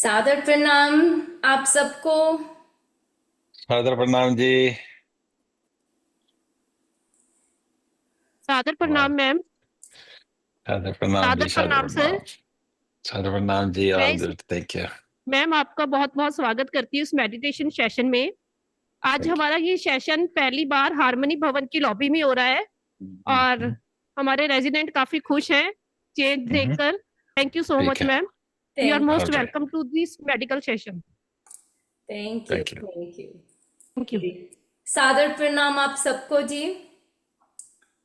सादर प्रणाम आप सबको। सादर प्रणाम जी। सादर प्रणाम वाह। मैम। सादर प्रणाम जी, सादर सादर प्रणाम सर। प्रणाम। सादर प्रणाम जी, मैं ऑल इस गुड, थैंक यू। मैम आपका बहुत बहुत स्वागत करती हूँ इस मेडिटेशन सेशन में। आज थैंक हमारा ये सेशन पहली बार हार्मनी भवन की लॉबी में हो रहा है और यू। हमारे रेजिडेंट काफी खुश हैं चेंज देखकर। थैंक यू सो ठीक मच है। Ma'am. You are thank all most right. Welcome to this medical session. Thank you thank you. Thank you thank you. जी। सादर प्रणाम आप सबको जी।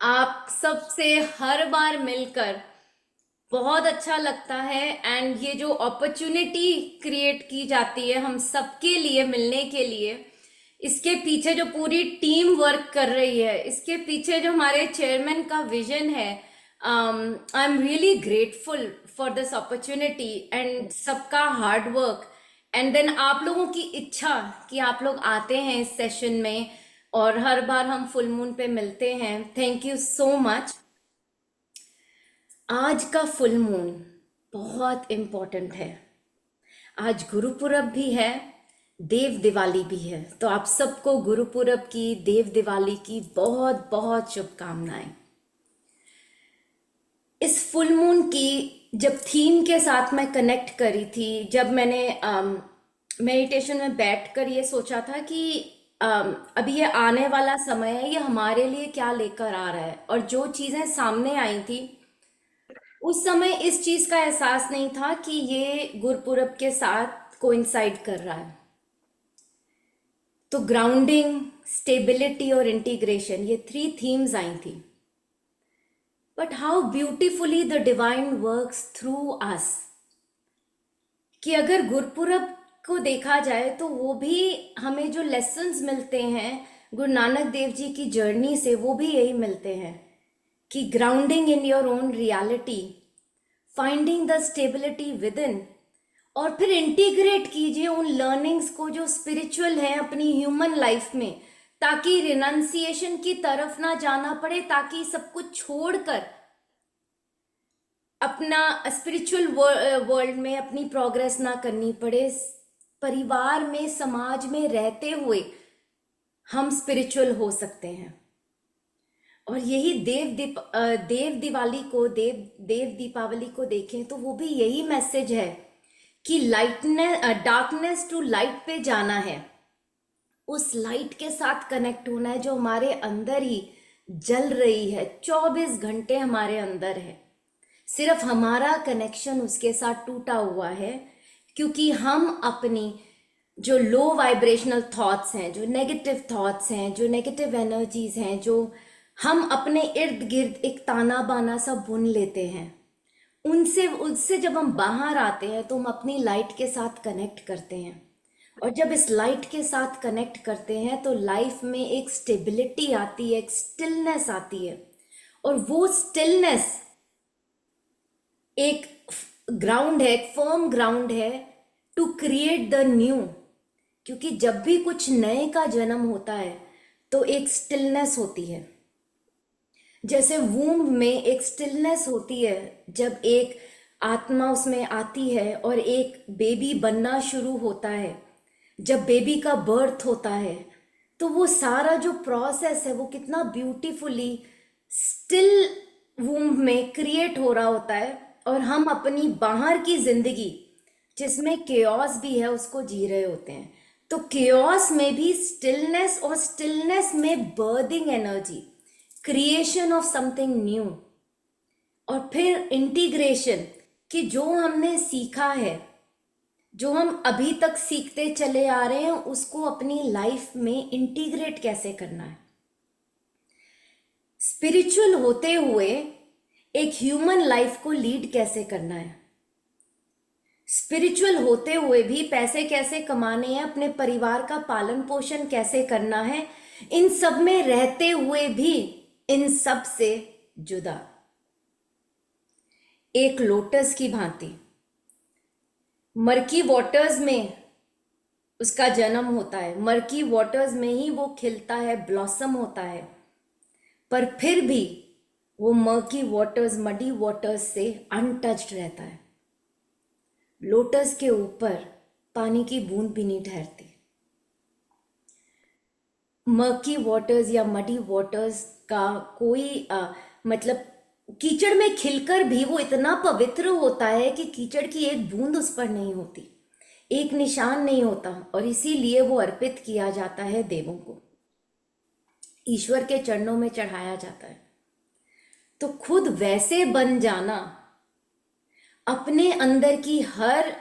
आप सबसे हर बार मिलकर बहुत अच्छा लगता है एंड ये जो अपॉर्चुनिटी क्रिएट की जाती है हम सबके लिए मिलने के लिए, इसके पीछे जो पूरी टीम वर्क कर रही है, इसके पीछे जो हमारे चेयरमैन का विजन है, I am really grateful for this opportunity and सबका हार्ड वर्क एंड देन आप लोगों की इच्छा कि आप लोग आते हैं इस सेशन में और हर बार हम फुल मून पे मिलते हैं। Thank you so much. आज का फुल मून बहुत इम्पोर्टेंट है। आज गुरुपुरब भी है, देव दिवाली भी है, तो आप सबको गुरुपुरब की, देव दिवाली की बहुत बहुत शुभकामनाएं। इस फुल मून की जब थीम के साथ मैं कनेक्ट करी थी, जब मैंने मेडिटेशन में बैठकर ये सोचा था कि अभी ये आने वाला समय है, ये हमारे लिए क्या लेकर आ रहा है, और जो चीज़ें सामने आई थी उस समय इस चीज का एहसास नहीं था कि ये गुरपुरब के साथ कोइंसाइड कर रहा है। तो ग्राउंडिंग, स्टेबिलिटी और इंटीग्रेशन, ये थ्री थीम्स आई थी। But how beautifully the divine works through us, कि अगर गुरपुरब को देखा जाए तो वो भी हमें जो लेसन्स मिलते हैं गुरु नानक देव जी की जर्नी से, वो भी यही मिलते हैं कि grounding in your own reality, finding the stability with in, और फिर इंटीग्रेट कीजिए उन लर्निंग्स को जो स्पिरिचुअल है अपनी ह्यूमन लाइफ में, ताकि रिनंसिएशन की तरफ ना जाना पड़े, ताकि सब कुछ छोड़कर अपना स्पिरिचुअल वर्ल्ड में अपनी प्रोग्रेस ना करनी पड़े। परिवार में, समाज में रहते हुए हम स्पिरिचुअल हो सकते हैं। और यही देव दिवाली को, देव दीपावली को देखें तो वो भी यही मैसेज है कि डार्कनेस टू लाइट पे जाना है, उस लाइट के साथ कनेक्ट होना है जो हमारे अंदर ही जल रही है, 24 घंटे हमारे अंदर है। सिर्फ हमारा कनेक्शन उसके साथ टूटा हुआ है क्योंकि हम अपनी जो लो वाइब्रेशनल थॉट्स हैं, जो नेगेटिव थॉट्स हैं, जो नेगेटिव एनर्जीज हैं, जो हम अपने इर्द गिर्द एक ताना बाना सा बुन लेते हैं, उनसे उससे जब हम बाहर आते हैं तो हम अपनी लाइट के साथ कनेक्ट करते हैं। और जब इस लाइट के साथ कनेक्ट करते हैं तो लाइफ में एक स्टेबिलिटी आती है, एक स्टिलनेस आती है, और वो स्टिलनेस एक ग्राउंड है, एक फर्म ग्राउंड है टू क्रिएट द न्यू। क्योंकि जब भी कुछ नए का जन्म होता है तो एक स्टिलनेस होती है। जैसे वूम्ब में एक स्टिलनेस होती है जब एक आत्मा उसमें आती है और एक बेबी बनना शुरू होता है, जब बेबी का बर्थ होता है, तो वो सारा जो प्रोसेस है वो कितना ब्यूटीफुली स्टिल वूम्ब में क्रिएट हो रहा होता है, और हम अपनी बाहर की जिंदगी जिसमें केओस भी है उसको जी रहे होते हैं। तो केओस में भी स्टिलनेस, और स्टिलनेस में berthing energy, creation of something new, और फिर इंटीग्रेशन, कि जो हमने सीखा है, जो हम अभी तक सीखते चले आ रहे हैं, उसको अपनी लाइफ में इंटीग्रेट कैसे करना है। स्पिरिचुअल होते हुए एक ह्यूमन लाइफ को लीड कैसे करना है। स्पिरिचुअल होते हुए भी पैसे कैसे कमाने हैं, अपने परिवार का पालन पोषण कैसे करना है, इन सब में रहते हुए भी इन सब से जुदा एक लोटस की भांति मर्की वाटर्स में उसका जन्म होता है, मर्की वाटर्स में ही वो खिलता है, ब्लॉसम होता है, पर फिर भी वो मर्की वाटर्स, मडी वाटर्स से अनटच्ड रहता है। लोटस के ऊपर पानी की बूंद भी नहीं ठहरती। मर्की वाटर्स या मडी वाटर्स का कोई मतलब कीचड़ में खिलकर भी वो इतना पवित्र होता है कि कीचड़ की एक बूंद उस पर नहीं होती, एक निशान नहीं होता, और इसीलिए वो अर्पित किया जाता है देवों को, ईश्वर के चरणों में चढ़ाया जाता है। तो खुद वैसे बन जाना, अपने अंदर की हर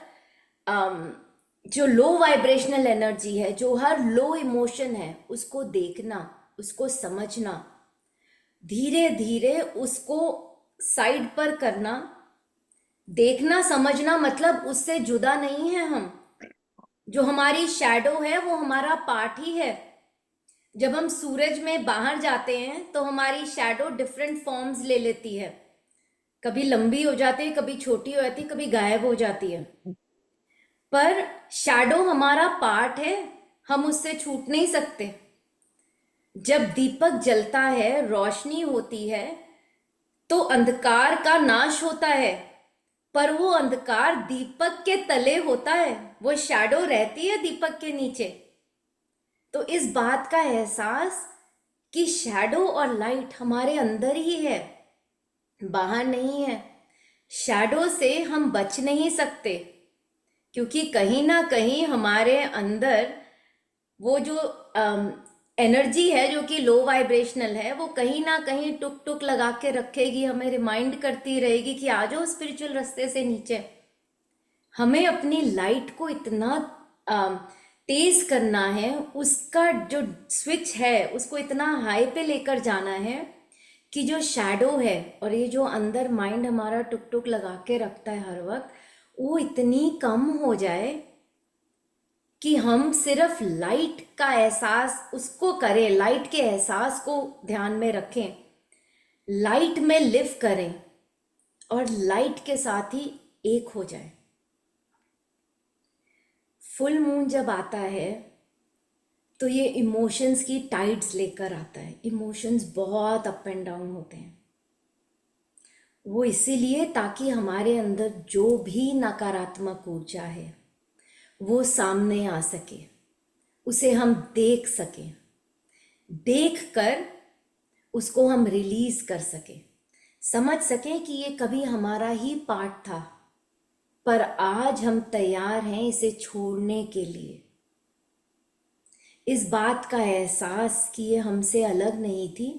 जो लो वाइब्रेशनल एनर्जी है, जो हर लो इमोशन है, उसको देखना, उसको समझना, धीरे धीरे उसको साइड पर करना। देखना समझना मतलब उससे जुदा नहीं है हम। जो हमारी शैडो है वो हमारा पार्ट ही है। जब हम सूरज में बाहर जाते हैं तो हमारी शैडो डिफरेंट फॉर्म्स ले लेती है, कभी लंबी हो जाती है, कभी छोटी हो जाती है, कभी गायब हो जाती है, पर शैडो हमारा पार्ट है, हम उससे छूट नहीं सकते। जब दीपक जलता है, रोशनी होती है, तो अंधकार का नाश होता है, पर वो अंधकार दीपक के तले होता है, वो शैडो रहती है दीपक के नीचे। तो इस बात का एहसास कि शैडो और लाइट हमारे अंदर ही है, बाहर नहीं है। शैडो से हम बच नहीं सकते, क्योंकि कहीं ना कहीं हमारे अंदर वो जो एनर्जी है जो कि लो वाइब्रेशनल है, वो कहीं ना कहीं टुक टुक लगा के रखेगी, हमें रिमाइंड करती रहेगी कि आ जाओ स्पिरिचुअल रास्ते से नीचे। हमें अपनी लाइट को इतना तेज करना है, उसका जो स्विच है उसको इतना हाई पे लेकर जाना है कि जो शैडो है और ये जो अंदर माइंड हमारा टुक टुक लगा के रखता है हर वक्त, वो इतनी कम हो जाए कि हम सिर्फ लाइट का एहसास उसको करें, लाइट के एहसास को ध्यान में रखें, लाइट में लिव करें और लाइट के साथ ही एक हो जाए। फुल मून जब आता है तो ये इमोशंस की टाइड्स लेकर आता है। इमोशंस बहुत अप एंड डाउन होते हैं। वो इसीलिए ताकि हमारे अंदर जो भी नकारात्मक ऊर्जा है वो सामने आ सके, उसे हम देख सकें, देख कर उसको हम रिलीज कर सकें, समझ सकें कि ये कभी हमारा ही पार्ट था, पर आज हम तैयार हैं इसे छोड़ने के लिए। इस बात का एहसास कि ये हमसे अलग नहीं थी,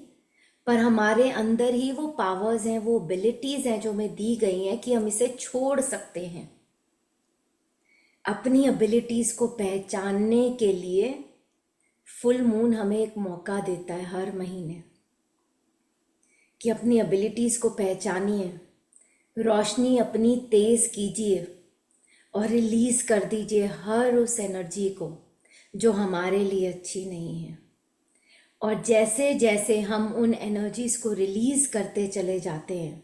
पर हमारे अंदर ही वो पावर्स हैं, वो एबिलिटीज हैं जो हमें दी गई हैं कि हम इसे छोड़ सकते हैं। अपनी एबिलिटीज को पहचानने के लिए फुल मून हमें एक मौका देता है हर महीने कि अपनी एबिलिटीज को पहचानिए, रोशनी अपनी तेज कीजिए और रिलीज कर दीजिए हर उस एनर्जी को जो हमारे लिए अच्छी नहीं है। और जैसे जैसे हम उन एनर्जीज को रिलीज करते चले जाते हैं,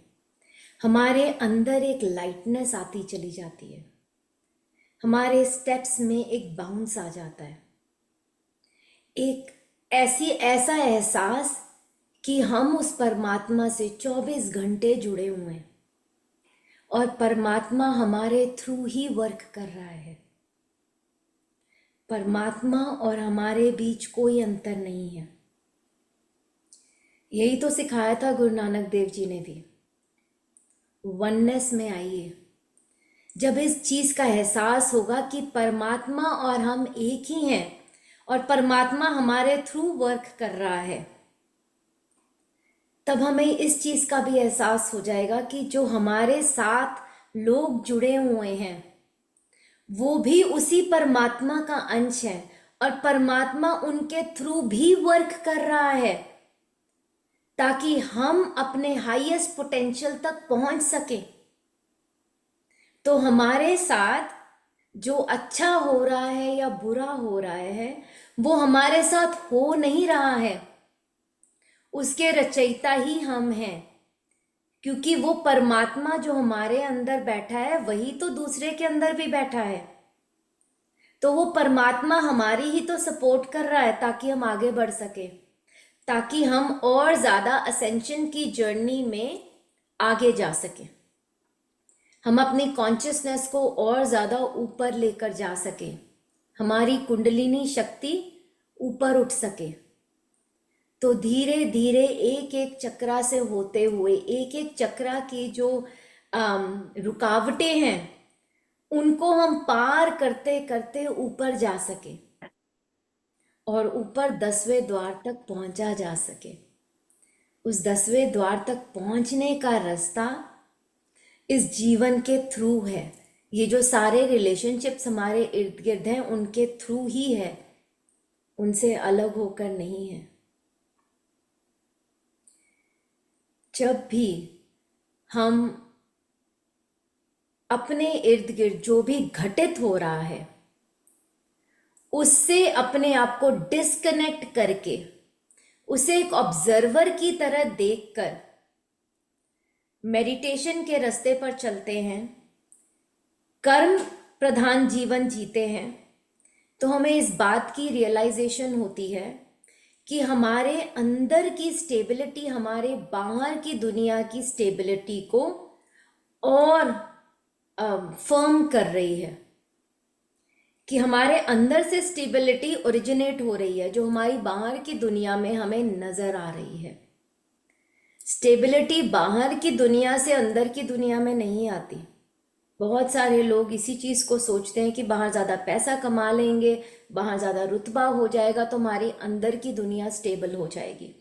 हमारे अंदर एक लाइटनेस आती चली जाती है, हमारे स्टेप्स में एक बाउंस आ जाता है, एक ऐसा एहसास कि हम उस परमात्मा से 24 घंटे जुड़े हुए हैं और परमात्मा हमारे थ्रू ही वर्क कर रहा है। परमात्मा और हमारे बीच कोई अंतर नहीं है। यही तो सिखाया था गुरु नानक देव जी ने भी, वननेस में आइए। जब इस चीज का एहसास होगा कि परमात्मा और हम एक ही हैं और परमात्मा हमारे थ्रू वर्क कर रहा है, तब हमें इस चीज का भी एहसास हो जाएगा कि जो हमारे साथ लोग जुड़े हुए हैं वो भी उसी परमात्मा का अंश है और परमात्मा उनके थ्रू भी वर्क कर रहा है ताकि हम अपने हाईएस्ट पोटेंशियल तक पहुंच सके। तो हमारे साथ जो अच्छा हो रहा है या बुरा हो रहा है वो हमारे साथ हो नहीं रहा है, उसके रचयिता ही हम हैं, क्योंकि वो परमात्मा जो हमारे अंदर बैठा है वही तो दूसरे के अंदर भी बैठा है। तो वो परमात्मा हमारी ही तो सपोर्ट कर रहा है ताकि हम आगे बढ़ सके, ताकि हम और ज्यादा असेंशन की जर्नी में आगे जा सके। हम अपनी कॉन्शियसनेस को और ज़्यादा ऊपर लेकर जा सके, हमारी कुंडलिनी शक्ति ऊपर उठ सके। तो धीरे धीरे एक एक चक्रा से होते हुए, एक एक चक्रा की जो रुकावटें हैं उनको हम पार करते करते ऊपर जा सके और ऊपर 10वें द्वार तक पहुंचा जा सके। उस 10वें द्वार तक पहुंचने का रास्ता इस जीवन के थ्रू है। ये जो सारे रिलेशनशिप्स हमारे इर्द गिर्द हैं उनके थ्रू ही है, उनसे अलग होकर नहीं है। जब भी हम अपने इर्द गिर्द जो भी घटित हो रहा है उससे अपने आप को डिस्कनेक्ट करके उसे एक ऑब्जर्वर की तरह देखकर मेडिटेशन के रास्ते पर चलते हैं, कर्म प्रधान जीवन जीते हैं, तो हमें इस बात की रियलाइजेशन होती है कि हमारे अंदर की स्टेबिलिटी हमारे बाहर की दुनिया की स्टेबिलिटी को और फर्म कर रही है, कि हमारे अंदर से स्टेबिलिटी ओरिजिनेट हो रही है जो हमारी बाहर की दुनिया में हमें नजर आ रही है। स्टेबिलिटी बाहर की दुनिया से अंदर की दुनिया में नहीं आती। बहुत सारे लोग इसी चीज़ को सोचते हैं कि बाहर ज़्यादा पैसा कमा लेंगे, बाहर ज़्यादा रुतबा हो जाएगा तो हमारी अंदर की दुनिया स्टेबल हो जाएगी।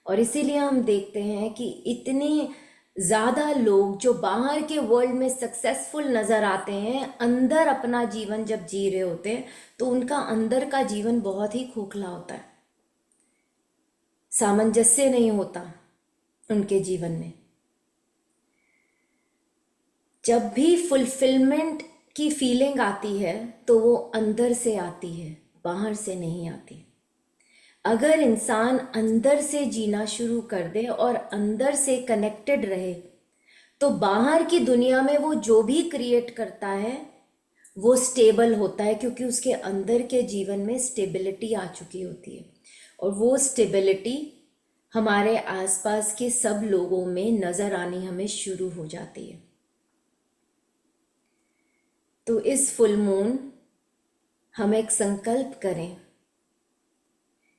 और इसीलिए हम देखते हैं कि इतने ज़्यादा लोग जो बाहर के वर्ल्ड में सक्सेसफुल नज़र आते हैं, अंदर अपना जीवन जब जी रहे होते हैं तो उनका अंदर का जीवन बहुत ही खोखला होता है, सामंजस्य नहीं होता उनके जीवन में। जब भी फुलफिलमेंट की फीलिंग आती है तो वो अंदर से आती है, बाहर से नहीं आती। अगर इंसान अंदर से जीना शुरू कर दे और अंदर से कनेक्टेड रहे तो बाहर की दुनिया में वो जो भी क्रिएट करता है वो स्टेबल होता है, क्योंकि उसके अंदर के जीवन में स्टेबिलिटी आ चुकी होती है और वो स्टेबिलिटी हमारे आसपास के सब लोगों में नज़र आनी हमें शुरू हो जाती है। तो इस फुल मून हम एक संकल्प करें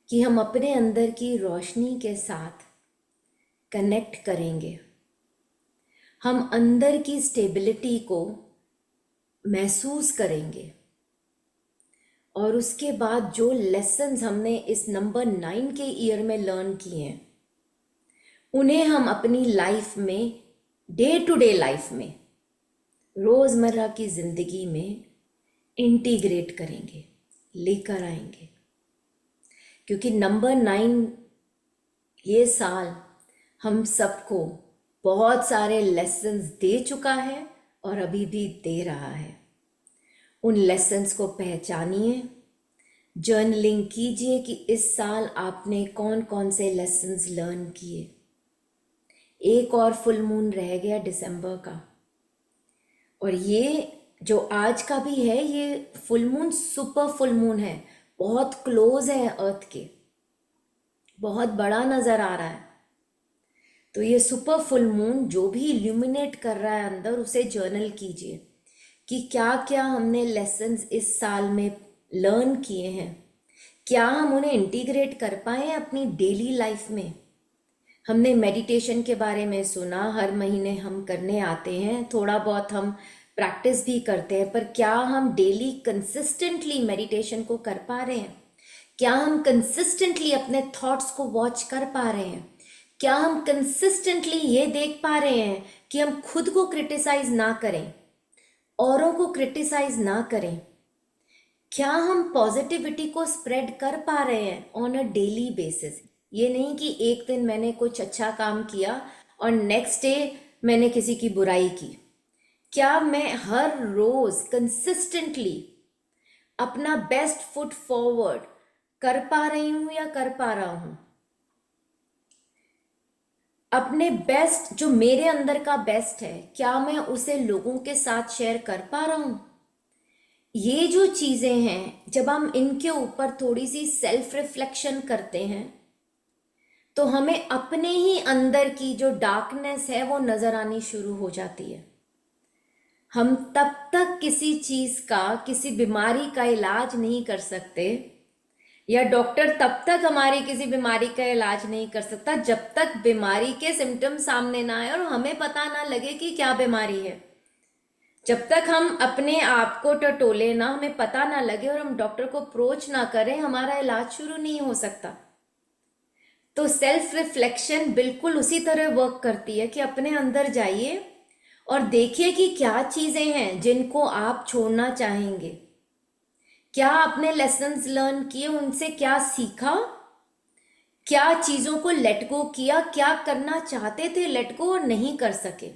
कि हम अपने अंदर की रोशनी के साथ कनेक्ट करेंगे, हम अंदर की स्टेबिलिटी को महसूस करेंगे और उसके बाद जो लेसन्स हमने इस नंबर 9 के ईयर में लर्न किए हैं उन्हें हम अपनी लाइफ में, डे टू डे लाइफ में, रोज़मर्रा की ज़िंदगी में इंटीग्रेट करेंगे, लेकर आएंगे। क्योंकि नंबर 9 ये साल हम सबको बहुत सारे लेसन्स दे चुका है और अभी भी दे रहा है। उन लेसन्स को पहचानिए, जर्नलिंग कीजिए कि इस साल आपने कौन कौन से लेसन्स लर्न किए। एक और फुल मून रह गया दिसंबर का, और ये जो आज का भी है ये full moon super full moon है, बहुत क्लोज है अर्थ के, बहुत बड़ा नज़र आ रहा है। तो ये सुपर फुल मून जो भी इल्यूमिनेट कर रहा है अंदर, उसे जर्नल कीजिए कि क्या क्या हमने लेसन्स इस साल में लर्न किए हैं, क्या हम उन्हें इंटीग्रेट कर पाए हैं अपनी डेली लाइफ में। हमने मेडिटेशन के बारे में सुना, हर महीने हम करने आते हैं, थोड़ा बहुत हम प्रैक्टिस भी करते हैं, पर क्या हम डेली कंसिस्टेंटली मेडिटेशन को कर पा रहे हैं? क्या हम कंसिस्टेंटली अपने थॉट्स को वॉच कर पा रहे हैं? क्या हम कंसिस्टेंटली ये देख पा रहे हैं कि हम खुद को क्रिटिसाइज ना करें, औरों को क्रिटिसाइज ना करें? क्या हम पॉजिटिविटी को स्प्रेड कर पा रहे हैं ऑन अ डेली बेसिस? ये नहीं कि एक दिन मैंने कुछ अच्छा काम किया और नेक्स्ट डे मैंने किसी की बुराई की। क्या मैं हर रोज कंसिस्टेंटली अपना बेस्ट फुट फॉरवर्ड कर पा रही हूं या कर पा रहा हूं? अपने बेस्ट, जो मेरे अंदर का बेस्ट है, क्या मैं उसे लोगों के साथ शेयर कर पा रहा हूं? ये जो चीजें हैं, जब हम इनके ऊपर थोड़ी सी सेल्फ रिफ्लेक्शन करते हैं तो हमें अपने ही अंदर की जो डार्कनेस है वो नजर आनी शुरू हो जाती है। हम तब तक किसी चीज का, किसी बीमारी का इलाज नहीं कर सकते, या डॉक्टर तब तक हमारी किसी बीमारी का इलाज नहीं कर सकता जब तक बीमारी के सिम्टम्स सामने ना आए और हमें पता ना लगे कि क्या बीमारी है। जब तक हम अपने आप को टटोले ना, हमें पता ना लगे और हम डॉक्टर को अप्रोच ना करें, हमारा इलाज शुरू नहीं हो सकता। तो सेल्फ रिफ्लेक्शन बिल्कुल उसी तरह वर्क करती है कि अपने अंदर जाइए और देखिए कि क्या चीजें हैं जिनको आप छोड़ना चाहेंगे, क्या आपने लेसन्स लर्न किए, उनसे क्या सीखा, क्या चीजों को लेट गो किया, क्या करना चाहते थे लेट गो और नहीं कर सके।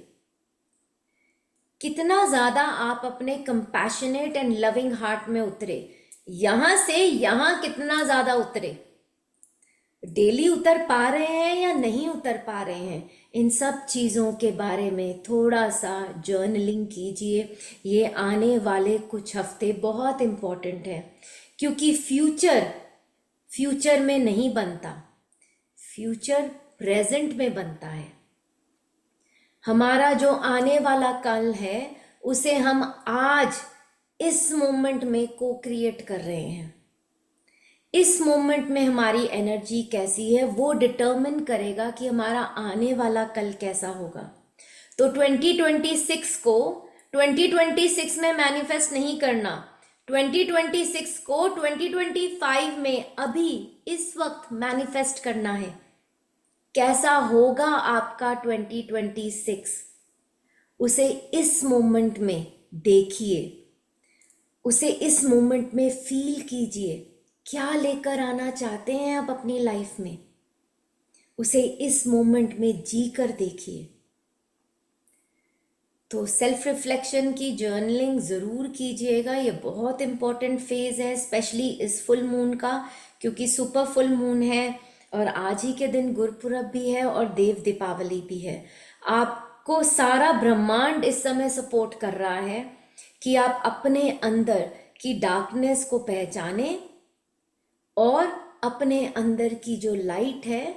कितना ज्यादा आप अपने कंपैशनेट एंड लविंग हार्ट में उतरे, यहां से यहां कितना ज्यादा उतरे, डेली उतर पा रहे हैं या नहीं उतर पा रहे हैं, इन सब चीज़ों के बारे में थोड़ा सा जर्नलिंग कीजिए। ये आने वाले कुछ हफ्ते बहुत इम्पोर्टेंट है, क्योंकि फ्यूचर में नहीं बनता, फ्यूचर प्रेजेंट में बनता है। हमारा जो आने वाला कल है उसे हम आज इस मोमेंट में को क्रिएट कर रहे हैं। इस मोमेंट में हमारी एनर्जी कैसी है वो डिटर्मिन करेगा कि हमारा आने वाला कल कैसा होगा। तो 2026 को 2026 में मैनिफेस्ट नहीं करना, 2026 को 2025 में अभी इस वक्त मैनिफेस्ट करना है। कैसा होगा आपका 2026, उसे इस मोमेंट में देखिए, उसे इस मोमेंट में फील कीजिए। क्या लेकर आना चाहते हैं आप अपनी लाइफ में, उसे इस मोमेंट में जी कर देखिए। तो सेल्फ रिफ्लेक्शन की जर्नलिंग ज़रूर कीजिएगा, ये बहुत इम्पॉर्टेंट फेज़ है, स्पेशली इस फुल मून का, क्योंकि सुपर फुल मून है और आज ही के दिन गुरुपुरब भी है और देव दीपावली भी है। आपको सारा ब्रह्मांड इस समय सपोर्ट कर रहा है कि आप अपने अंदर की डार्कनेस को पहचानें और अपने अंदर की जो लाइट है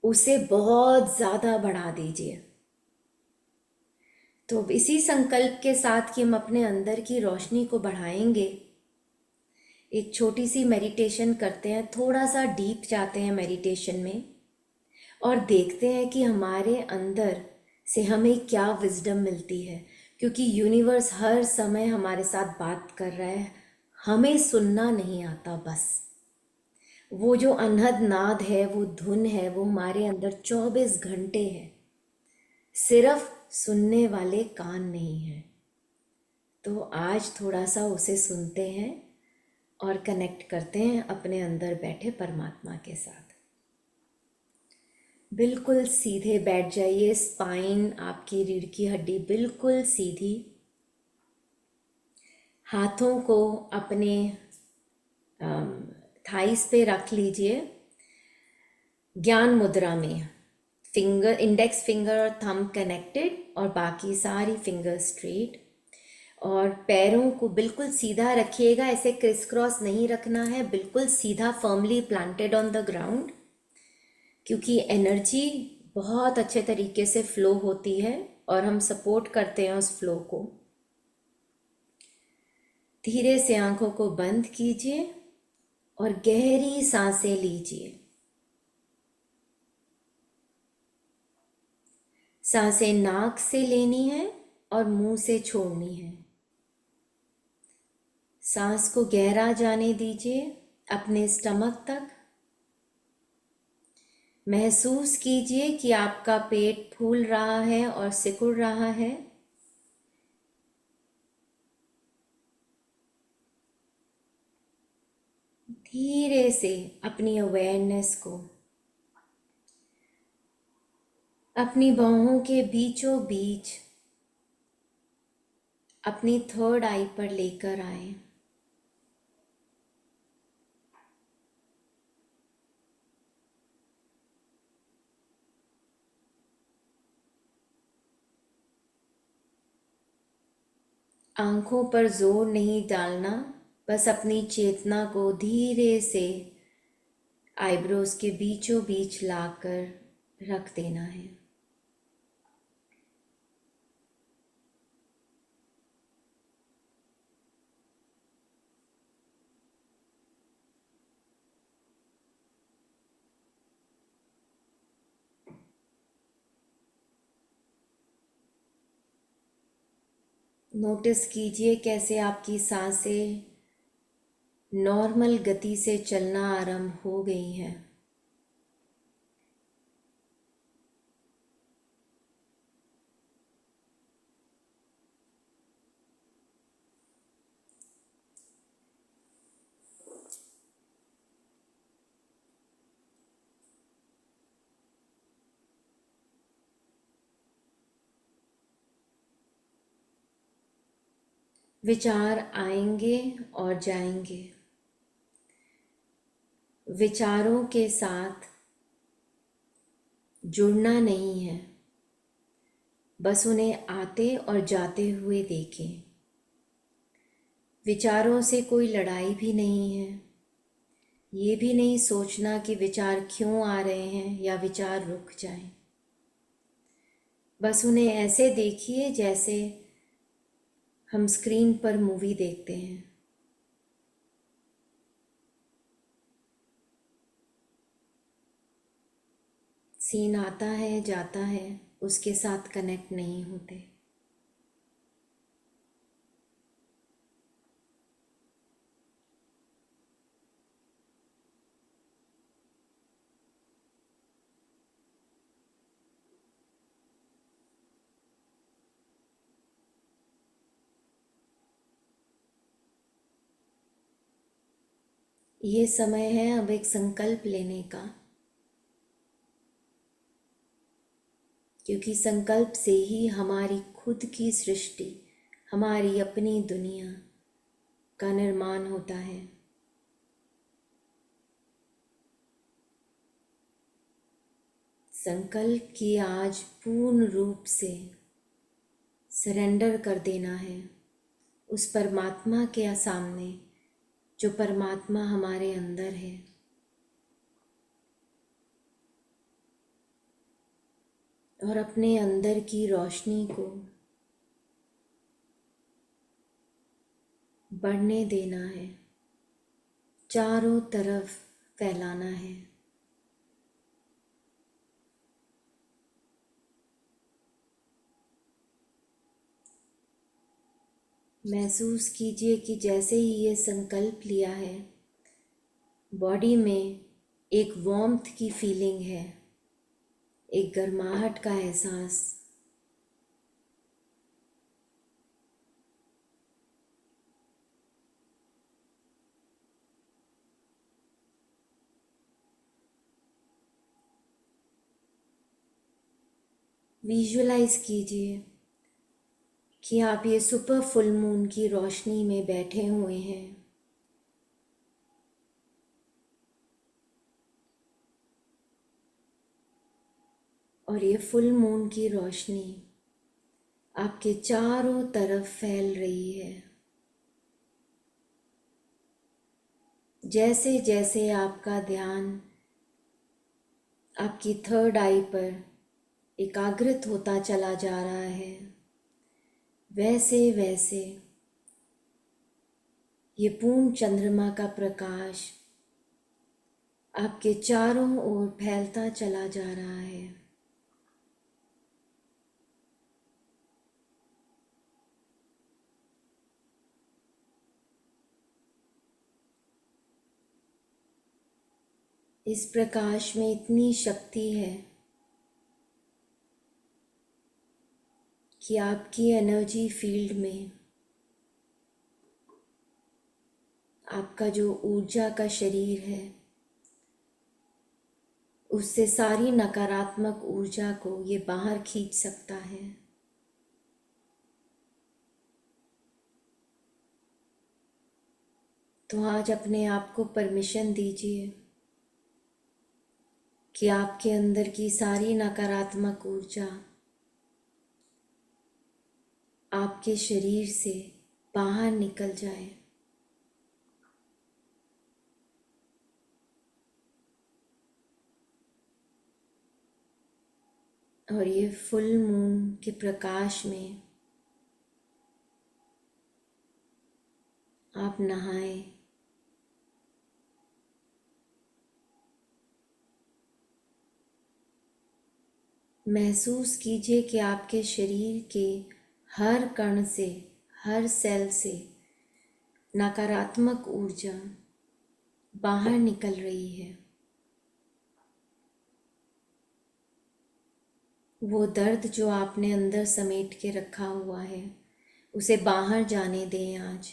उसे बहुत ज़्यादा बढ़ा दीजिए। तो इसी संकल्प के साथ कि हम अपने अंदर की रोशनी को बढ़ाएंगे, एक छोटी सी मेडिटेशन करते हैं, थोड़ा सा डीप जाते हैं मेडिटेशन में और देखते हैं कि हमारे अंदर से हमें क्या विजडम मिलती है, क्योंकि यूनिवर्स हर समय हमारे साथ बात कर रहा है, हमें सुनना नहीं आता। बस वो जो अनहद नाद है, वो धुन है, वो हमारे अंदर 24 घंटे है, सिर्फ सुनने वाले कान नहीं हैं। तो आज थोड़ा सा उसे सुनते हैं और कनेक्ट करते हैं अपने अंदर बैठे परमात्मा के साथ। बिल्कुल सीधे बैठ जाइए, स्पाइन, आपकी रीढ़ की हड्डी बिल्कुल सीधी। हाथों को अपने थाइस पे रख लीजिए ज्ञान मुद्रा में, फिंगर, इंडेक्स फिंगर और थंब कनेक्टेड और बाकी सारी फिंगर स्ट्रेट, और पैरों को बिल्कुल सीधा रखिएगा, ऐसे क्रिस क्रॉस नहीं रखना है, बिल्कुल सीधा, firmly planted on the ground, क्योंकि एनर्जी बहुत अच्छे तरीके से फ्लो होती है और हम सपोर्ट करते हैं उस फ्लो को। धीरे से आंखों को बंद कीजिए और गहरी सांसें लीजिए। सांसें नाक से लेनी है और मुंह से छोड़नी है। सांस को गहरा जाने दीजिए अपने स्टमक तक। महसूस कीजिए कि आपका पेट फूल रहा है और सिकुड़ रहा है। धीरे से अपनी अवेयरनेस को अपनी बाहों के बीचों बीच अपनी थर्ड आई पर लेकर आए। आंखों पर जोर नहीं डालना, बस अपनी चेतना को धीरे से आईब्रोज के बीचों बीच लाकर रख देना है। नोटिस कीजिए कैसे आपकी सांसें नॉर्मल गति से चलना आरंभ हो गई हैं। विचार आएंगे और जाएंगे। विचारों के साथ जुड़ना नहीं है, बस उन्हें आते और जाते हुए देखें। विचारों से कोई लड़ाई भी नहीं है। ये भी नहीं सोचना कि विचार क्यों आ रहे हैं या विचार रुक जाएं। बस उन्हें ऐसे देखिए जैसे हम स्क्रीन पर मूवी देखते हैं। सीन आता है जाता है, उसके साथ कनेक्ट नहीं होते। ये समय है अब एक संकल्प लेने का, क्योंकि संकल्प से ही हमारी खुद की सृष्टि, हमारी अपनी दुनिया का निर्माण होता है। संकल्प की आज पूर्ण रूप से सरेंडर कर देना है उस परमात्मा के सामने जो परमात्मा हमारे अंदर है। और अपने अंदर की रोशनी को बढ़ने देना है, चारों तरफ फैलाना है। महसूस कीजिए कि जैसे ही ये संकल्प लिया है, बॉडी में एक वार्मथ की फीलिंग है, एक गर्माहट का एहसास। विजुअलाइज कीजिए कि आप ये सुपर फुल मून की रोशनी में बैठे हुए हैं। और ये फुल मून की रोशनी आपके चारों तरफ फैल रही है। जैसे जैसे आपका ध्यान आपकी थर्ड आई पर एकाग्रित होता चला जा रहा है, वैसे वैसे ये पूर्ण चंद्रमा का प्रकाश आपके चारों ओर फैलता चला जा रहा है। इस प्रकाश में इतनी शक्ति है कि आपकी एनर्जी फील्ड में आपका जो ऊर्जा का शरीर है, उससे सारी नकारात्मक ऊर्जा को ये बाहर खींच सकता है। तो आज अपने आप को परमिशन दीजिए कि आपके अंदर की सारी नकारात्मक ऊर्जा आपके शरीर से बाहर निकल जाए। और ये फुल मून के प्रकाश में आप नहाएं। महसूस कीजिए कि आपके शरीर के हर कण से हर सेल से नकारात्मक ऊर्जा बाहर निकल रही है। वो दर्द जो आपने अंदर समेट के रखा हुआ है, उसे बाहर जाने दें आज।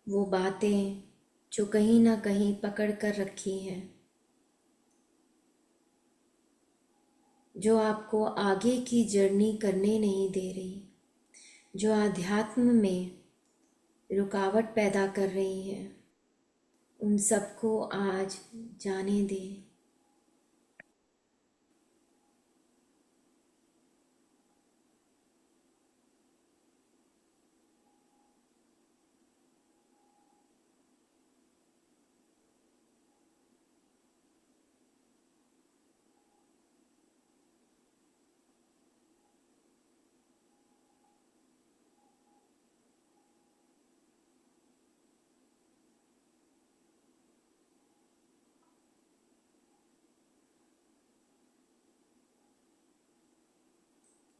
वो बातें जो कहीं ना कहीं पकड़ कर रखी हैं, जो आपको आगे की जर्नी करने नहीं दे रही, जो आध्यात्म में रुकावट पैदा कर रही हैं, उन सबको आज जाने दें।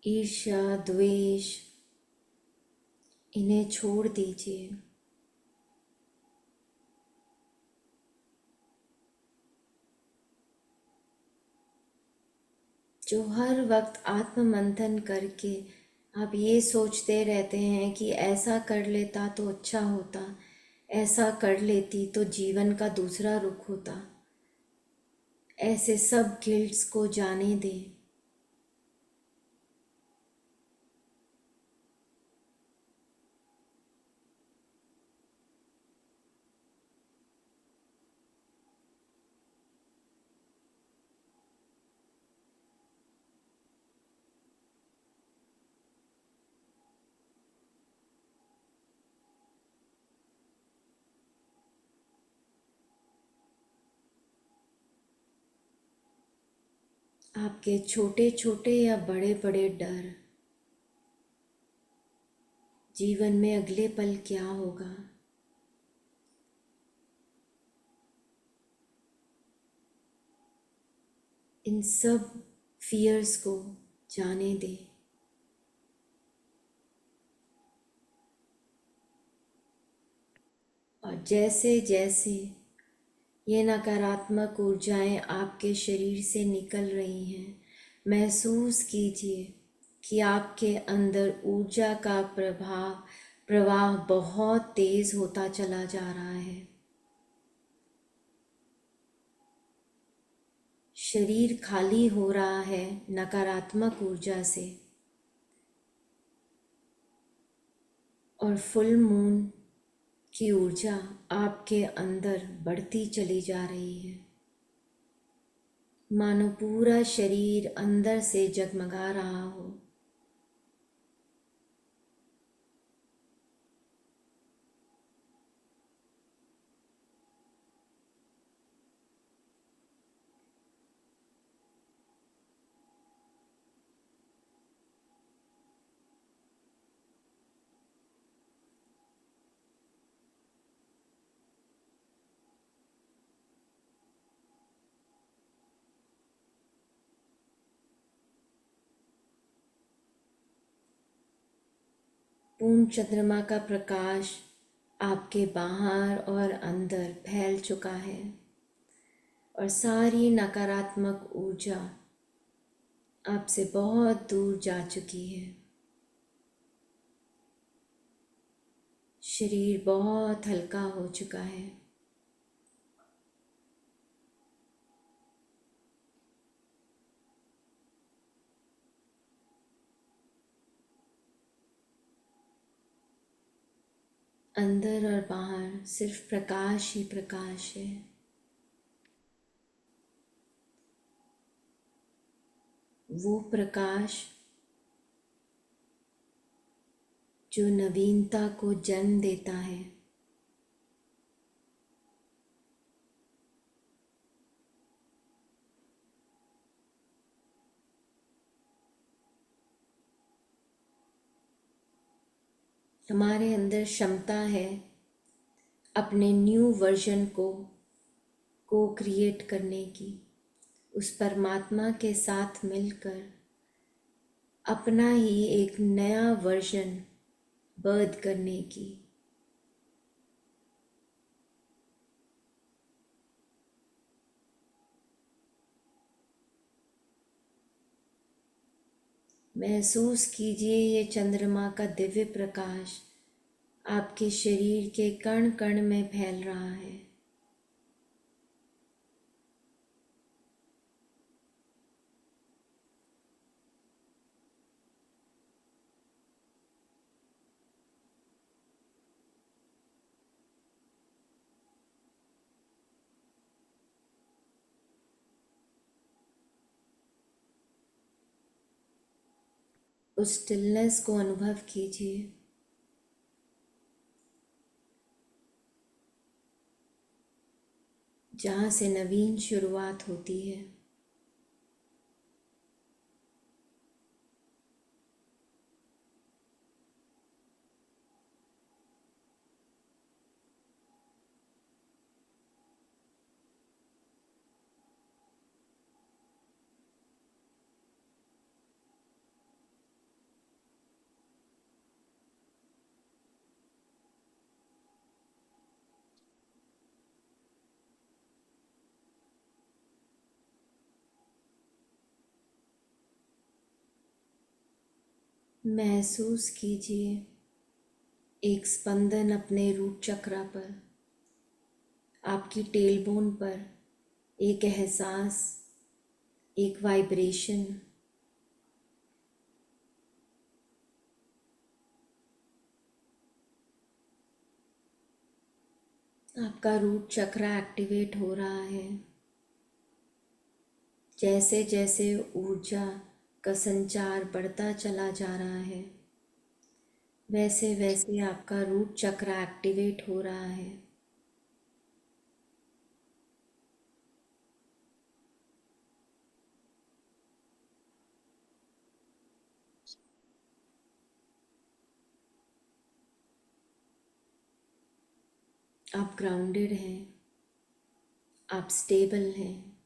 ईर्ष्या, द्वेष, इन्हें छोड़ दीजिए। जो हर वक्त आत्ममंथन करके आप ये सोचते रहते हैं कि ऐसा कर लेता तो अच्छा होता, ऐसा कर लेती तो जीवन का दूसरा रुख होता, ऐसे सब गिल्ट्स को जाने दें। आपके छोटे छोटे या बड़े बड़े डर, जीवन में अगले पल क्या होगा, इन सब फियर्स को जाने दें। और जैसे जैसे ये नकारात्मक ऊर्जाएं आपके शरीर से निकल रही हैं, महसूस कीजिए कि आपके अंदर ऊर्जा का प्रवाह बहुत तेज होता चला जा रहा है। शरीर खाली हो रहा है नकारात्मक ऊर्जा से, और फुल मून की ऊर्जा आपके अंदर बढ़ती चली जा रही है। मानो पूरा शरीर अंदर से जगमगा रहा हो। पूर्ण चंद्रमा का प्रकाश आपके बाहर और अंदर फैल चुका है, और सारी नकारात्मक ऊर्जा आपसे बहुत दूर जा चुकी है। शरीर बहुत हल्का हो चुका है। अंदर और बाहर सिर्फ प्रकाश ही प्रकाश है। वो प्रकाश जो नवीनता को जन्म देता है। हमारे अंदर क्षमता है अपने न्यू वर्जन को क्रिएट करने की, उस परमात्मा के साथ मिलकर अपना ही एक नया वर्जन बर्थ करने की। महसूस कीजिए ये चंद्रमा का दिव्य प्रकाश आपके शरीर के कण कण में फैल रहा है। उस स्टिलनेस को अनुभव कीजिए। जहाँ से नवीन शुरुआत होती है। महसूस कीजिए एक स्पंदन अपने रूट चक्रा पर, आपकी टेलबोन पर, एक एहसास, एक वाइब्रेशन। आपका रूट चक्रा एक्टिवेट हो रहा है। जैसे जैसे ऊर्जा का संचार बढ़ता चला जा रहा है, वैसे वैसे आपका रूट चक्रा एक्टिवेट हो रहा है। आप ग्राउंडेड हैं, आप स्टेबल हैं।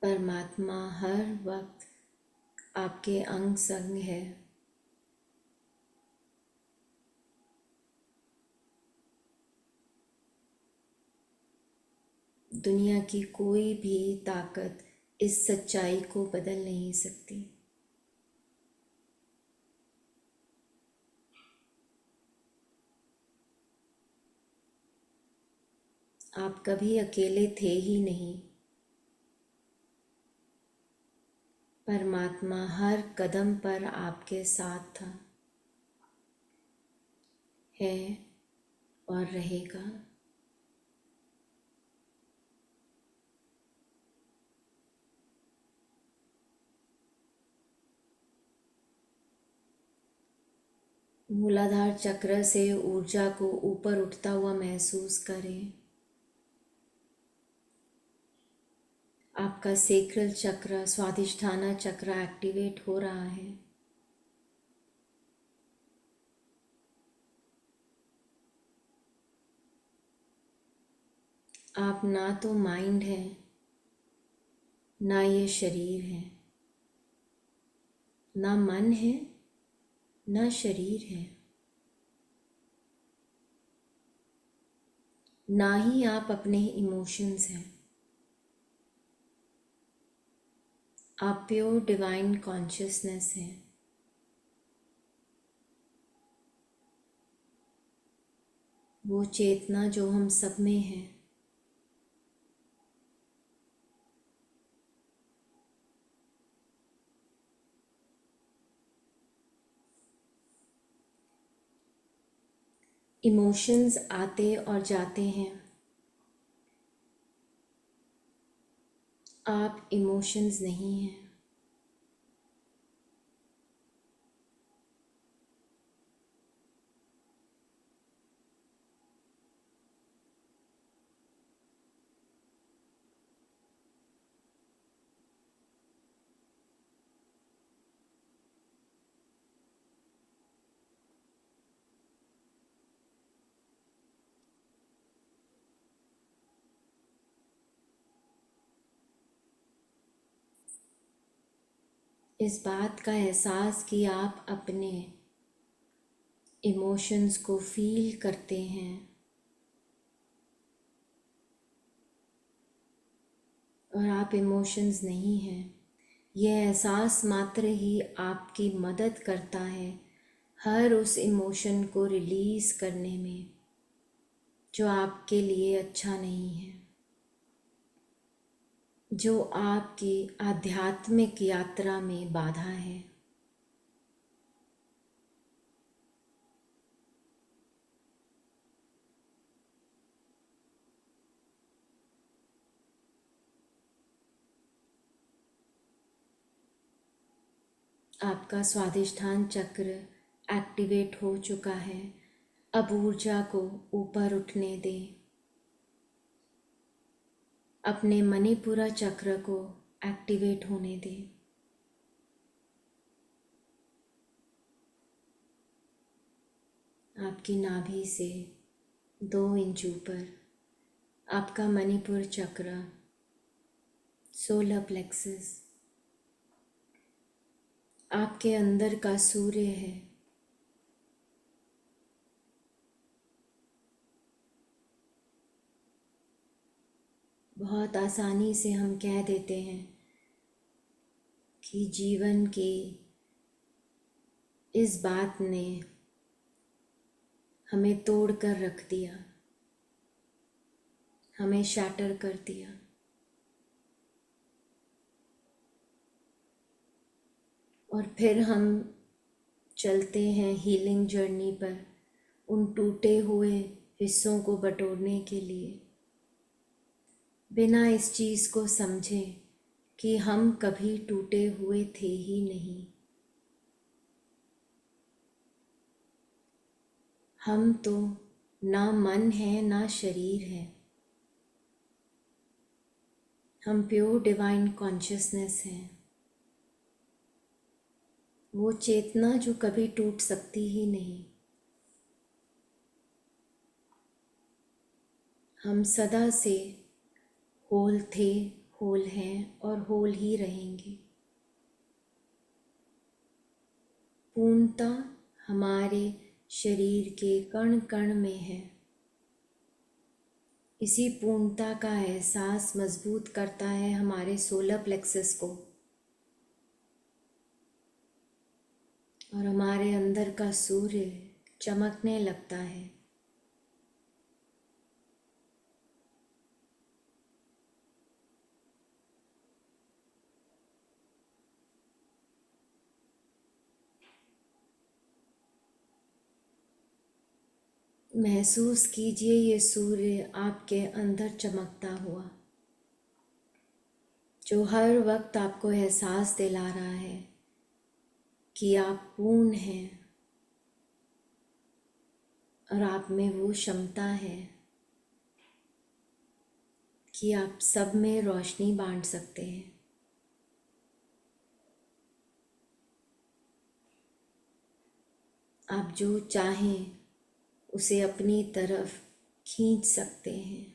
परमात्मा हर वक्त आपके अंग संग है। दुनिया की कोई भी ताकत इस सच्चाई को बदल नहीं सकती। आप कभी अकेले थे ही नहीं। परमात्मा हर कदम पर आपके साथ था, है और रहेगा। मूलाधार चक्र से ऊर्जा को ऊपर उठता हुआ महसूस करें। आपका सेक्रल चक्र, स्वादिष्ठाना चक्र एक्टिवेट हो रहा है। आप ना तो माइंड है, ना ये शरीर है। ना मन है, ना शरीर है। ना ही आप अपने इमोशंस हैं। आप प्योर डिवाइन कॉन्शियसनेस हैं। वो चेतना जो हम सब में है। इमोशंस आते और जाते हैं। आप इमोशंस नहीं हैं। इस बात का एहसास कि आप अपने इमोशंस को फील करते हैं और आप इमोशंस नहीं हैं, यह एहसास मात्र ही आपकी मदद करता है हर उस इमोशन को रिलीज़ करने में जो आपके लिए अच्छा नहीं है, जो आपकी आध्यात्मिक यात्रा में बाधा है। आपका स्वादिष्ठान चक्र एक्टिवेट हो चुका है। अब ऊर्जा को ऊपर उठने दें। अपने मणिपुरा चक्र को एक्टिवेट होने दें। आपकी नाभि से 2 इंच ऊपर आपका मणिपुर चक्र, सोलर प्लेक्सस, आपके अंदर का सूर्य है। बहुत आसानी से हम कह देते हैं कि जीवन की इस बात ने हमें तोड़ कर रख दिया, हमें शैटर कर दिया। और फिर हम चलते हैं हीलिंग जर्नी पर, उन टूटे हुए हिस्सों को बटोरने के लिए, बिना इस चीज़ को समझे कि हम कभी टूटे हुए थे ही नहीं। हम तो ना मन है ना शरीर है, हम प्योर डिवाइन कॉन्शियसनेस हैं, वो चेतना जो कभी टूट सकती ही नहीं। हम सदा से होल थे, होल हैं और होल ही रहेंगे। पूर्णता हमारे शरीर के कण कण में है। इसी पूर्णता का एहसास मजबूत करता है हमारे सोलर प्लेक्सस को और हमारे अंदर का सूर्य चमकने लगता है। महसूस कीजिए ये सूर्य आपके अंदर चमकता हुआ, जो हर वक्त आपको एहसास दिला रहा है कि आप पूर्ण हैं और आप में वो क्षमता है कि आप सब में रोशनी बांट सकते हैं। आप जो चाहें उसे अपनी तरफ खींच सकते हैं।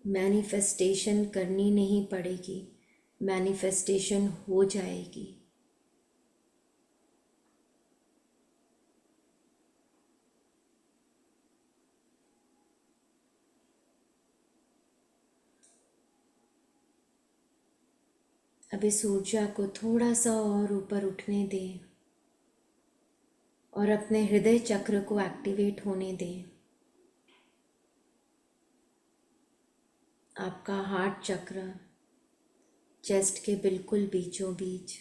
मैनिफेस्टेशन करनी नहीं पड़ेगी, मैनिफेस्टेशन हो जाएगी। अब इस ऊर्जा को थोड़ा सा और ऊपर उठने दें और अपने हृदय चक्र को एक्टिवेट होने दें। आपका हार्ट चक्र चेस्ट के बिल्कुल बीचों बीच,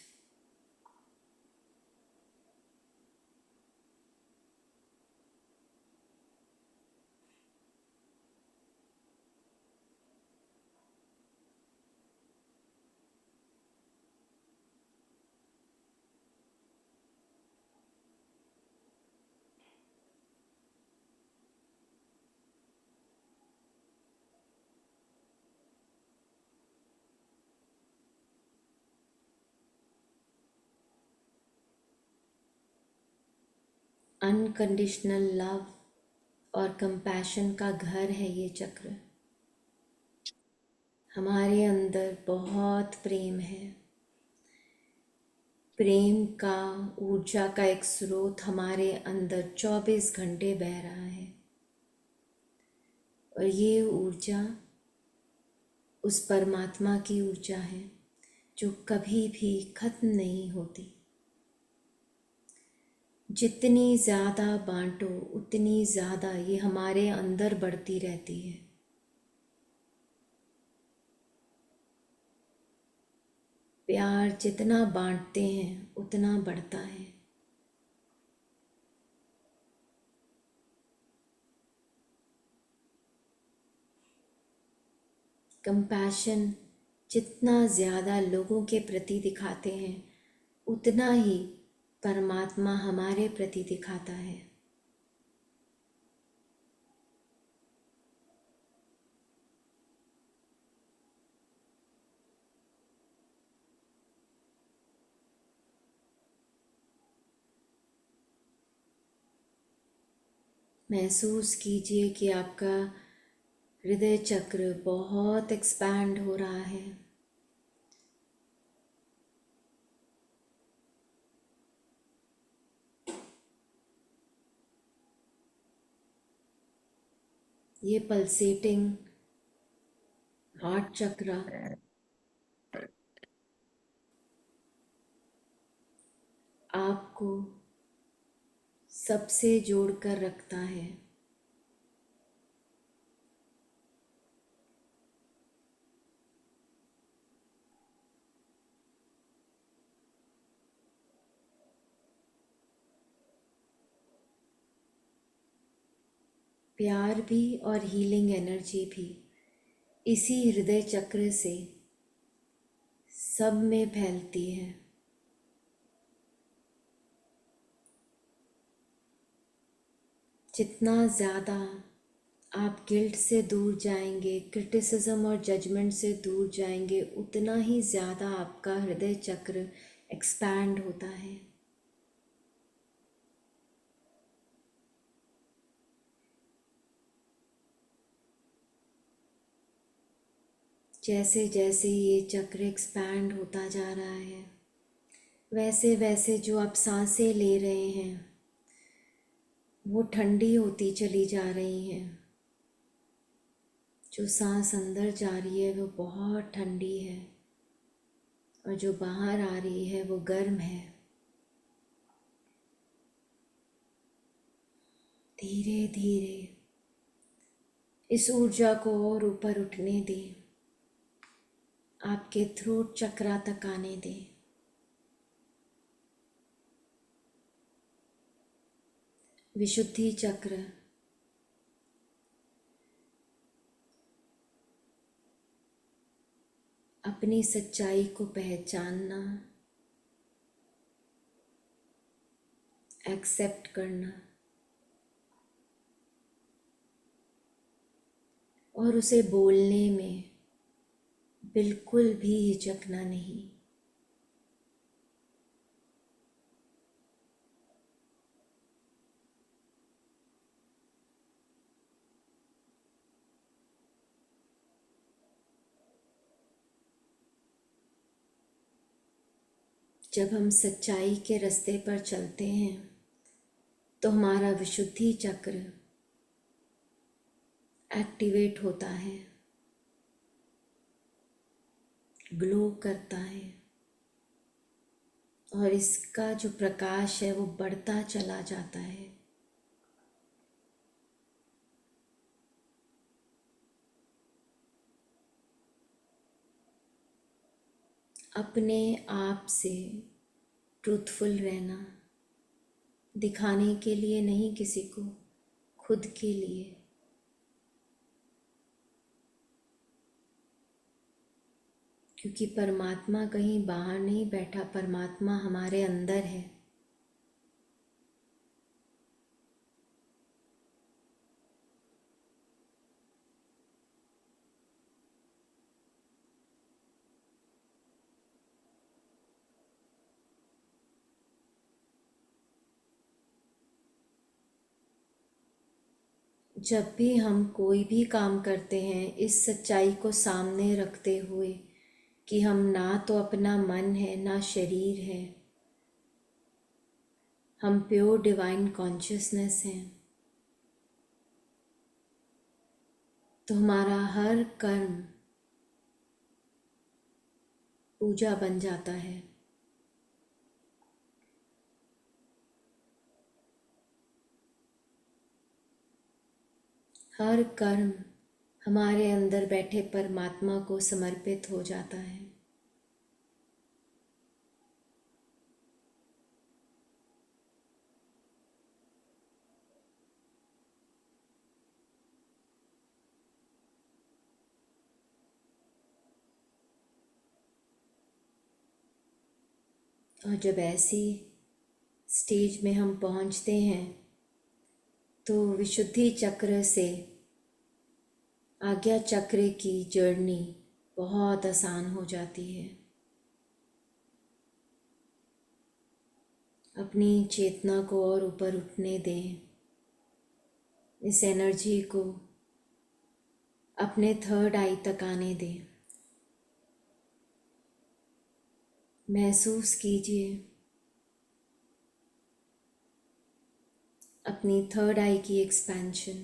अनकंडीशनल लव और कंपैशन का घर है ये चक्र। हमारे अंदर बहुत प्रेम है। प्रेम का, ऊर्जा का एक स्रोत हमारे अंदर 24 घंटे बह रहा है और ये ऊर्जा उस परमात्मा की ऊर्जा है जो कभी भी खत्म नहीं होती। जितनी ज़्यादा बांटो उतनी ज़्यादा ये हमारे अंदर बढ़ती रहती है। प्यार जितना बांटते हैं उतना बढ़ता है। कंपैशन जितना ज़्यादा लोगों के प्रति दिखाते हैं उतना ही परमात्मा हमारे प्रति दिखाता है। महसूस कीजिए कि आपका हृदय चक्र बहुत एक्सपैंड हो रहा है। ये पल्सेटिंग हार्ट चक्र आपको सबसे जोड़कर रखता है। प्यार भी और हीलिंग एनर्जी भी इसी हृदय चक्र से सब में फैलती है। जितना ज़्यादा आप गिल्ट से दूर जाएंगे, क्रिटिसिज्म और जजमेंट से दूर जाएंगे, उतना ही ज़्यादा आपका हृदय चक्र एक्सपैंड होता है। जैसे जैसे ये चक्र एक्सपैंड होता जा रहा है वैसे वैसे जो आप सांसें ले रहे हैं वो ठंडी होती चली जा रही हैं। जो सांस अंदर जा रही है वो बहुत ठंडी है और जो बाहर आ रही है वो गर्म है। धीरे धीरे इस ऊर्जा को और ऊपर उठने दें, आपके थ्रोट चक्रा तक आने दें। विशुद्धि चक्र अपनी सच्चाई को पहचानना, एक्सेप्ट करना और उसे बोलने में बिल्कुल भी हिचकना नहीं। जब हम सच्चाई के रास्ते पर चलते हैं तो हमारा विशुद्धि चक्र एक्टिवेट होता है, ग्लो करता है और इसका जो प्रकाश है वो बढ़ता चला जाता है। अपने आप से ट्रूथफुल रहना, दिखाने के लिए नहीं किसी को, खुद के लिए। क्योंकि परमात्मा कहीं बाहर नहीं बैठा, परमात्मा हमारे अंदर है। जब भी हम कोई भी काम करते हैं, इस सच्चाई को सामने रखते हुए कि हम ना तो अपना मन है ना शरीर है, हम प्योर डिवाइन कॉन्शियसनेस हैं, तो हमारा हर कर्म पूजा बन जाता है। हर कर्म हमारे अंदर बैठे परमात्मा को समर्पित हो जाता है। और जब ऐसी स्टेज में हम पहुंचते हैं तो विशुद्धि चक्र से आज्ञा चक्र की जर्नी बहुत आसान हो जाती है। अपनी चेतना को और ऊपर उठने दें। इस एनर्जी को अपने थर्ड आई तक आने दें। महसूस कीजिए अपनी थर्ड आई की एक्सपेंशन।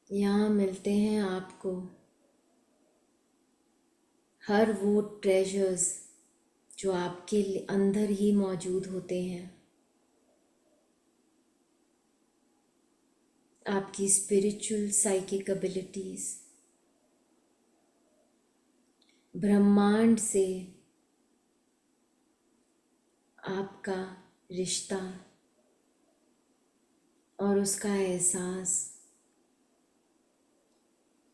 यहाँ मिलते हैं आपको हर वो ट्रेजर्स जो आपके अंदर ही मौजूद होते हैं। आपकी स्पिरिचुअल साइकिक एबिलिटीज, ब्रह्मांड से आपका रिश्ता और उसका एहसास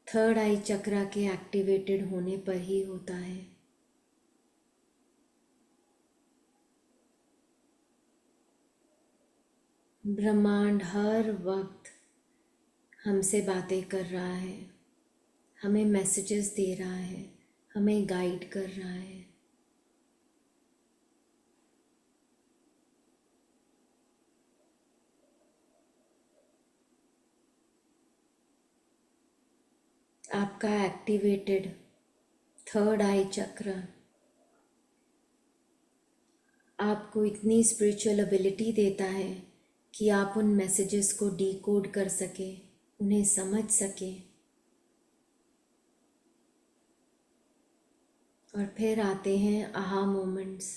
थर्ड आई चक्रा के एक्टिवेटेड होने पर ही होता है। ब्रह्मांड हर वक्त हमसे बातें कर रहा है, हमें मैसेजेस दे रहा है, हमें गाइड कर रहा है। आपका एक्टिवेटेड थर्ड आई चक्र आपको इतनी स्पिरिचुअल एबिलिटी देता है कि आप उन मैसेजेस को डिकोड कर सके, उन्हें समझ सके। और फिर आते हैं आहा मोमेंट्स।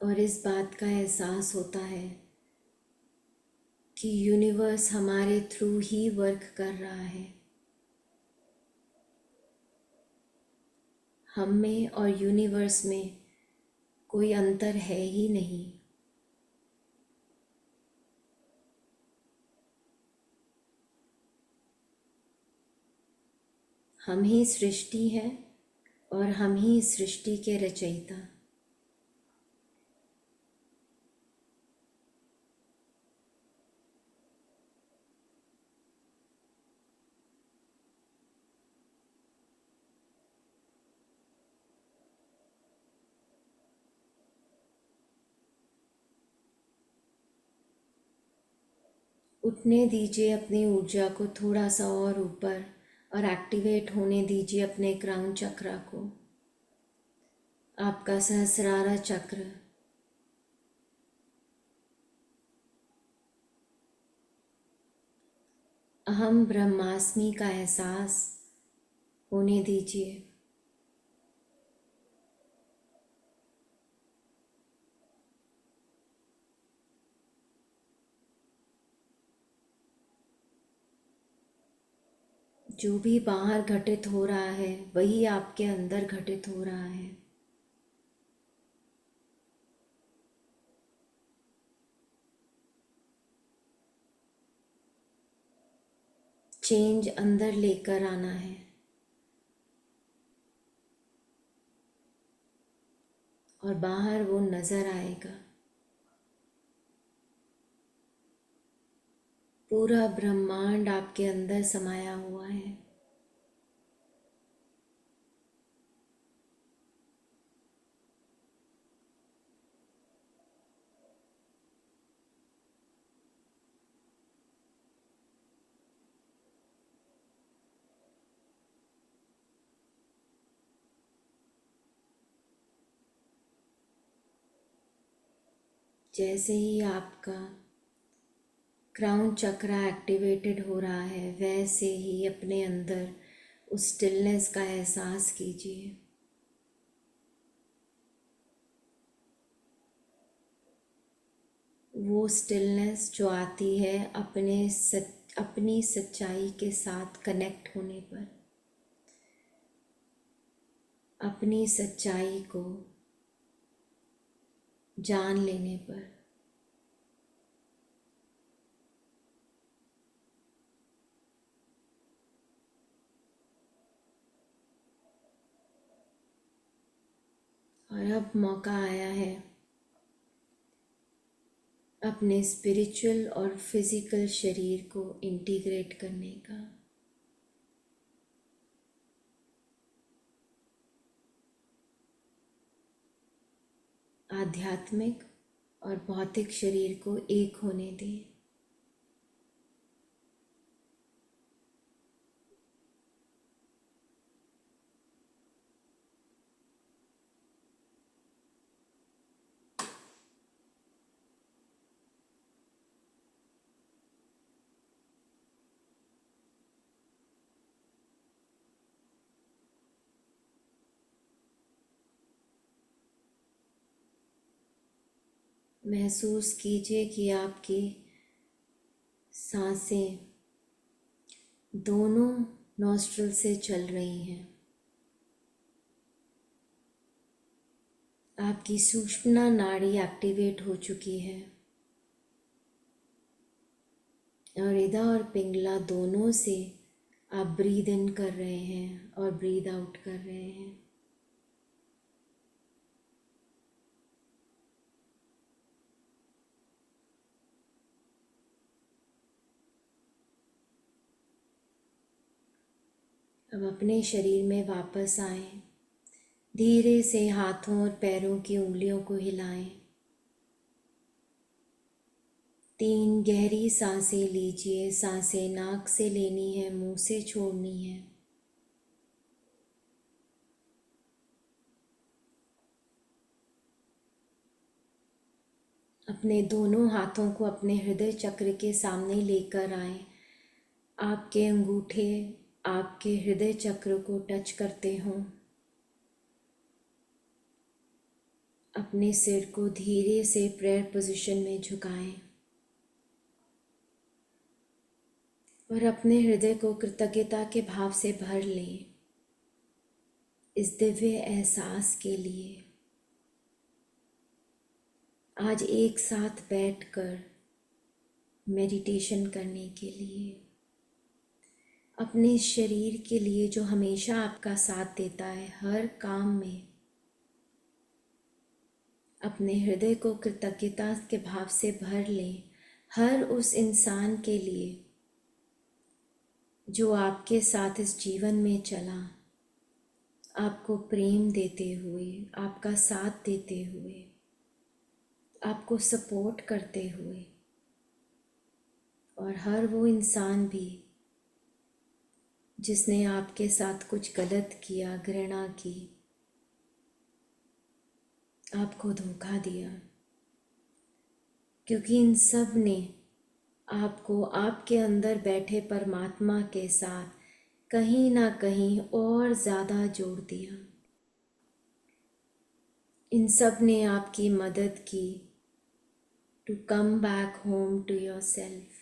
और इस बात का एहसास होता है कि यूनिवर्स हमारे थ्रू ही वर्क कर रहा है। हम में और यूनिवर्स में कोई अंतर है ही नहीं। हम ही सृष्टि हैं और हम ही सृष्टि के रचयिता। उठने दीजिए अपनी ऊर्जा को थोड़ा सा और ऊपर और एक्टिवेट होने दीजिए अपने क्राउन चक्रा को, आपका सहस्रारा चक्र। अहम ब्रह्मास्मि का एहसास होने दीजिए। जो भी बाहर घटित हो रहा है वही आपके अंदर घटित हो रहा है। चेंज अंदर लेकर आना है और बाहर वो नजर आएगा। पूरा ब्रह्मांड आपके अंदर समाया हुआ है। जैसे ही आपका क्राउन चक्रा एक्टिवेटेड हो रहा है, वैसे ही अपने अंदर उस स्टिलनेस का एहसास कीजिए। वो स्टिलनेस जो आती है अपनी सच्चाई के साथ कनेक्ट होने पर, अपनी सच्चाई को जान लेने पर। और अब मौका आया है अपने स्पिरिचुअल और फिजिकल शरीर को इंटीग्रेट करने का। आध्यात्मिक और भौतिक शरीर को एक होने दें। महसूस कीजिए कि आपकी सांसें दोनों नॉस्ट्रल से चल रही हैं। आपकी सुषुम्ना नाड़ी एक्टिवेट हो चुकी है और इदा और पिंगला दोनों से आप ब्रीद इन कर रहे हैं और ब्रीद आउट कर रहे हैं। अब अपने शरीर में वापस आएं। धीरे से हाथों और पैरों की उंगलियों को हिलाएं। 3 गहरी सांसें लीजिए। सांसें नाक से लेनी है, मुंह से छोड़नी है। अपने दोनों हाथों को अपने हृदय चक्र के सामने लेकर आएं। आपके अंगूठे आपके हृदय चक्र को टच करते हों। अपने सिर को धीरे से प्रेयर पोजीशन में झुकाएं और अपने हृदय को कृतज्ञता के भाव से भर लें इस दिव्य एहसास के लिए। आज एक साथ बैठकर मेडिटेशन करने के लिए, अपने शरीर के लिए जो हमेशा आपका साथ देता है हर काम में, अपने हृदय को कृतज्ञता के भाव से भर लें। हर उस इंसान के लिए जो आपके साथ इस जीवन में चला, आपको प्रेम देते हुए, आपका साथ देते हुए, आपको सपोर्ट करते हुए, और हर वो इंसान भी जिसने आपके साथ कुछ गलत किया, घृणा की, आपको धोखा दिया, क्योंकि इन सब ने आपको आपके अंदर बैठे परमात्मा के साथ कहीं ना कहीं और ज़्यादा जोड़ दिया। इन सब ने आपकी मदद की to come back home to yourself.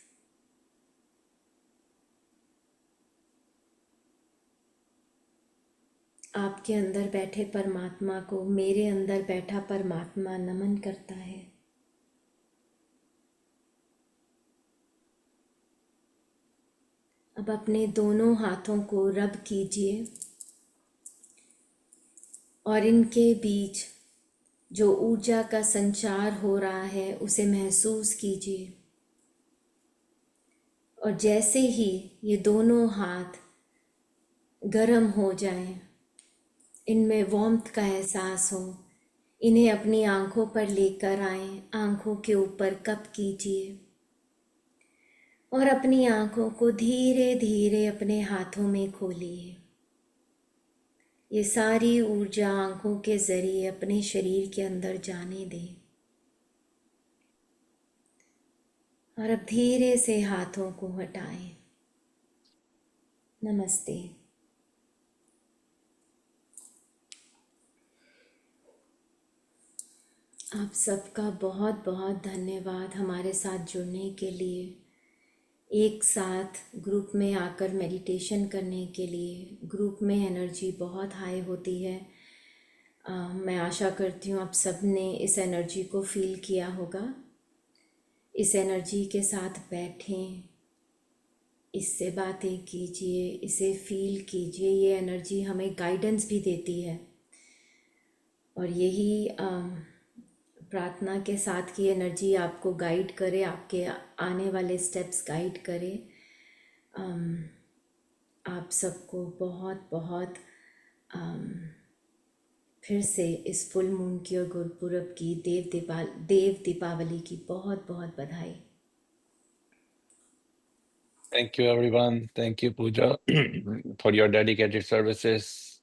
आपके अंदर बैठे परमात्मा को मेरे अंदर बैठा परमात्मा नमन करता है। अब अपने दोनों हाथों को रब कीजिए और इनके बीच जो ऊर्जा का संचार हो रहा है उसे महसूस कीजिए। और जैसे ही ये दोनों हाथ गर्म हो जाएं, इनमें वार्मथ का एहसास हो, इन्हें अपनी आंखों पर लेकर आएं। आंखों के ऊपर कप कीजिए और अपनी आंखों को धीरे धीरे अपने हाथों में खोलिए। ये सारी ऊर्जा आंखों के जरिए अपने शरीर के अंदर जाने दें। और अब धीरे से हाथों को हटाएं। नमस्ते। आप सबका बहुत बहुत धन्यवाद हमारे साथ जुड़ने के लिए, एक साथ ग्रुप में आकर मेडिटेशन करने के लिए। ग्रुप में एनर्जी बहुत हाई होती है। मैं आशा करती हूँ आप सब ने इस एनर्जी को फील किया होगा। इस एनर्जी के साथ बैठें, इससे बातें कीजिए, इसे फील कीजिए। ये एनर्जी हमें गाइडेंस भी देती है और यही प्रार्थना के साथ की एनर्जी आपको गाइड करे, आपके आने वाले स्टेप्स गाइड करे। आप सबको बहुत बहुत फिर से इस फुल मून की और गुरुपुरब की देव दीपावली की बहुत बहुत बधाई। Thank you, everyone. Thank you, Pooja, for your dedicated services.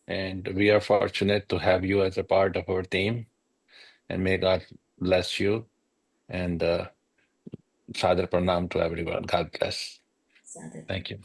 And we are fortunate to have you as a part of our team. And may God bless you. And Sadar Pranam to everyone. God bless. सादर Thank you.